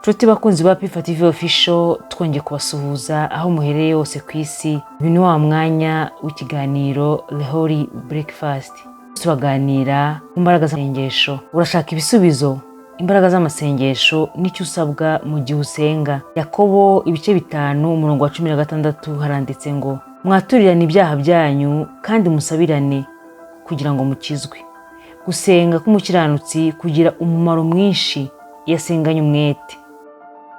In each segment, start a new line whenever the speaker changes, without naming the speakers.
Nshuti bakunzi ba P4 TV Official, twongeye kubasuhuza aho muhereye hose ku isi. Uyu ni wa mwanya w'ikiganiro The Holy Breakfast. Turaganira ku mbaraga z'amasengesho. Urashaka ibisubizo? Imbaraga z'amasengesho nicyo usabwa mu gihe usenga. Yakobo ibice 5:16 haranditse ngo mwaturirane ibyaha byanyu kandi musabirane kugira ngo mukizwe. Gusenga k'umukiranutsi kugira umumaro mwinshi iyo asenganye umwete.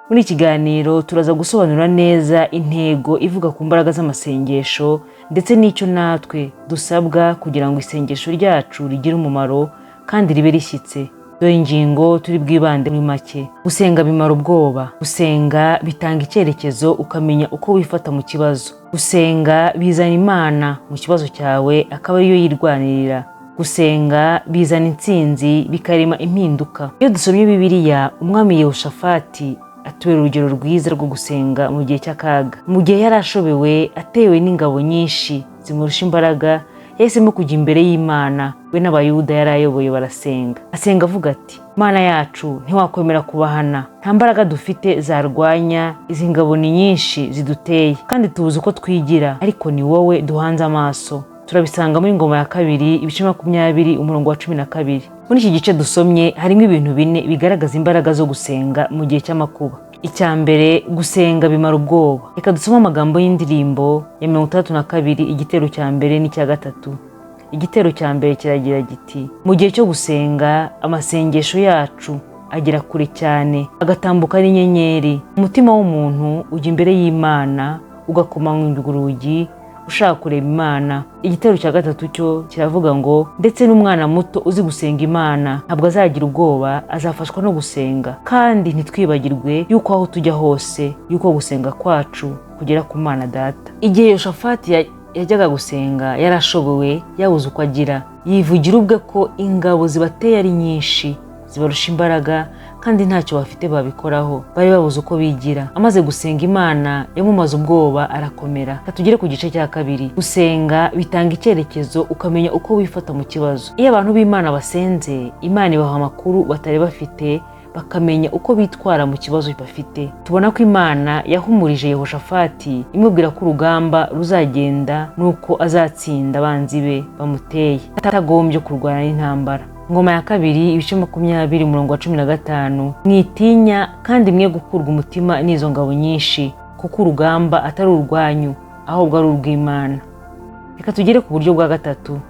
Muri ikiganiro turaza gusobanura neza intego ivuga ku mbaraga z'amasengesho ndetse n'icyo natwe dusabwa kugira ngo isengesho ryacu rigire umumaro kandi ribe rishyitse. Dore ingingo turi bwibande muri make. Gusenga bimara ubwoba. Gusenga bitanga icyerekezo ukamenya uko wifata mu kibazo. Gusenga bizana Imana mu kibazo cyawe akaba ariyo yirwanirira. Gusenga bizana intsinzi bikarema impinduka. Iyo dusomye Bibiliya, umwami Yehoshafati atubera urugero rwiza rwo gusenga mu gihe cy'akaga. Mu gihe yari ashobewe atewe n'ingabo nyinshi zimurusha imbaraga, yahisemo kujya imbere y'Imana. We n'abayuda yari ayoboye barasenga. Asenga avuga ati, Mana yacu ntiwakwemera kubahana. Nta mbaraga dufite zarwanya izi ngabo ni nyinshi ziduteye, kandi tubuze uko twigira, ariko ni wowe duhanze amaso. Turabisanga muri Ngoma ya 2 ibice 20:12. Muri iki gice dusomye harimo ibintu bine bigaragaza imbaraga zo gusenga mu gihe cy'amakuba. Icya mbere, gusenga bimara ubwoba. Reka dusome amagambo y'indirimbo ya 62 igitero cya mbere n'icya gatatu. Igitero cya mbere kiragira giti, mu gihe cyo gusenga amasengesho yacu agera kure cyane, agatambuka n'inyenyeri. Umutima w'umuntu ujya imbere y'Imana ugakomanga urugi ushaka kureba Imana. Igitero cya gatatu cyo kiravuga ngo ndetse n'umwana muto uzi gusenga Imana ntabwo azagira ubwoba, azafashwa no gusenga. Kandi ntitwibagirwe yuko aho tujya hose yuko gusenga kwacu kugera ku Mana Data. Igihe Yehoshafati yajyaga gusenga yarashobowe, yabuze uko agira, yivugira ubwe ko ingabo zibateye ari nyinshi, zibarusha imbaraga kandi ntacyo bafite babikoraho. Bari babuze uko bigira. Amaze gusenga Imana yamumaze ubwoba arakomera. Katugere ku gice cya 2. Gusenga bitanga icyerekezo ukamenya uko wifata mu kibazo. Iyo abantu b'Imana basenze, Imana ibaha amakuru batari bafite, bakamenya uko bitwara mu kibazo bafite. Tubona ko Imana yahumurije Yehoshafati imubwira ko urugamba ruzagenda nuko azatsinda abanzi be bamuteye, atagombye kurwana n'intambara. Ngoma ya 2 ibice 20:15. Mwitinya kandi mwe gukurwa umutima n'izo ngabo nyinshi, kuko urugamba atari urwanyu ahubwo ari urw'Imana. Reka tugere ku buryo bwa gatatu.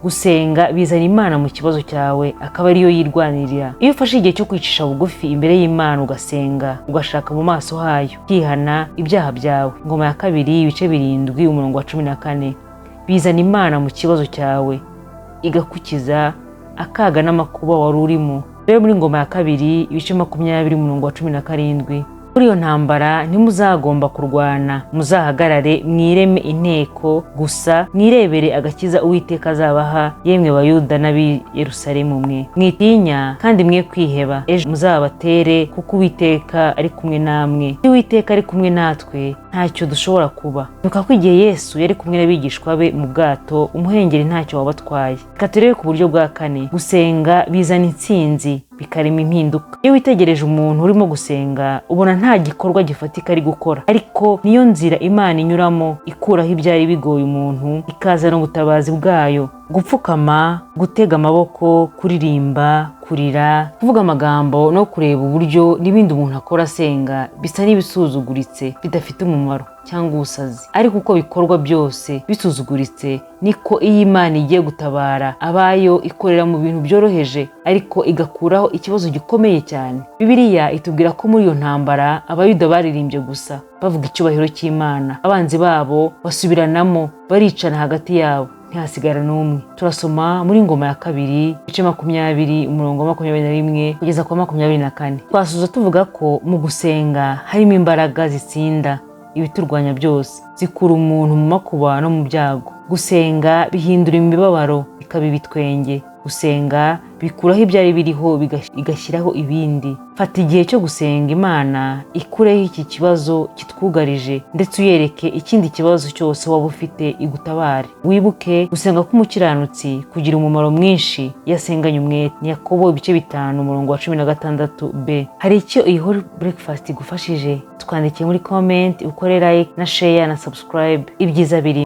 Gusenga bizana Imana mu kibazo cyawe akaba ariyo yirwanirira. Iyo ufashe igihe cyo kwicisha bugufi imbere y'Imana ugasenga, ugashaka mu maso hayo, kwihana ibyaha byawe. Ngoma ya 2 ibice 7:14. Bizana Imana mu kibazo cyawe igakukiza akaga n'amakuba wari urimo. Rero muri Ngoma ya 2 ibice 20:17. Muri iyo ntambara ntimuzagomba kurwana, muzahagarare mwireme inteko gusa, mwirebere agakiza Uwiteka azabaha, yemwe Bayuda n'ab'i Yerusalemu mwe. Mwitinya kandi mwe kwiheba, ejo muzabatere kuko Uwiteka ari kumwe namwe. Iyo Uwiteka ari kumwe natwe ntacyo dushobora kuba. Nuko ko igihe Yesu yari kumwe n'abigishwa be mu bwato, umuhengeri ntacyo wabatwaye. Reka turebe ku buryo bwa 4. Gusenga bizana intsinzi bikarema impinduka. Iyo witegereje umuntu urimo gusenga ubona nta gikorwa gifatika ari gukora, ariko niyo nzira Imana inyuramo ikuraho ibyari bigoye umuntu, ikazana ubutabazi bwayo. Gupfukama, gutega amaboko, kuririmba, kurira, kuvuga amagambo no kureba uburyo n'ibindi umuntu akora asenga bisa n'ibisuzuguritse bidafite umumaro cyangwa ubusazi. Ariko uko bikorwa byose bisuzuguritse, niko iyo Imana igiye gutabara abayo ikorera mu bintu byoroheje, ariko igakuraho ikibazo gikomeye cyane. Bibiliya itubwira ko muri iyo ntambara Abayuda baririmbye gusa, bavuga icyubahiro cy'Imana. Abanzi babo basubiranamo, baricana hagati yabo, ntihasigara n'umwe. Turasoma muri Ngoma ya 2 ibice 20:21 kugeza ku 24. Twasuza tuvuga ko mu gusenga harimo imbaraga zitsinda ibiturwanya byose, zikura umuntu mu makuba no mu byago. Gusenga bihindura imibabaro ikaba ibitwenge. gusenga bikuraho ibyari biriho igashyiraho ibindi. Fata igihe cyo gusenga Imana ikureho iki kibazo kitwugarije ndetse uyereke ikindi kibazo cyose waba ufite igutabare. Wibuke gusenga k'umukiranutsi kugira umumaro mwinshi yasenganye umwete. Ni Yakobo ibice 5 umurongo wa 16b. Hari icyo iyi Holy Breakfast igufashije? Twandikiye muri comment, ukore like na share na subscribe. Ibyiza biri